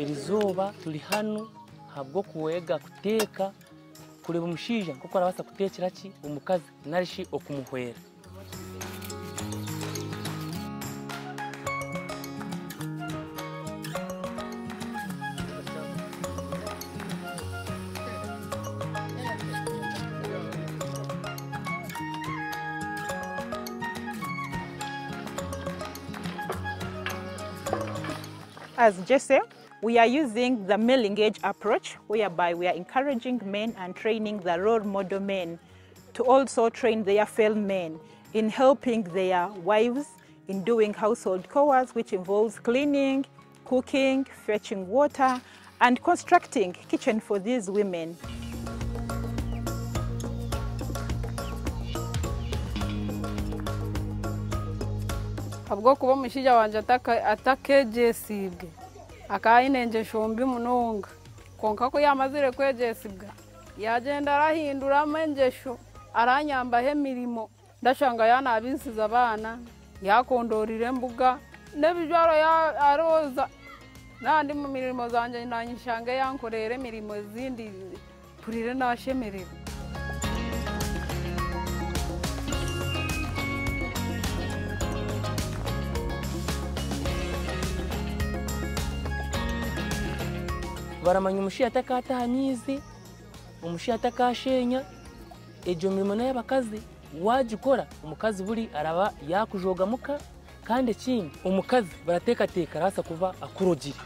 Erizoba turi hano habwo kuwega kuteka kureba umushiija kuko arabasa kutekera ki umukazi narishi okumuhwera. As Jesse, we are using the male engage approach, whereby we are encouraging men and training the role model men to also train their fellow men in helping their wives in doing household chores, which involves cleaning, cooking, fetching water, and constructing kitchen for these women. Habwo kuba mushija wanje atakejesibwe akayinenje shombi munonga konka ko yamazire kwejesibwa yagenda arahindura amenjesho aranyambahe mirimo ndashanga yana abisiza abana yakondorire mbuga nebijaro ya aroza nandi mu mirimo zanje nanyishange yankorere mirimo zindi turire nashemerera. Baramanya umushi atakatahanizi umushi atakashenya ejo mirimo n'abakazi wajikora umukazi buri araba yakujogamuka kandi kindi umukazi barateka rasa kuva akurogire.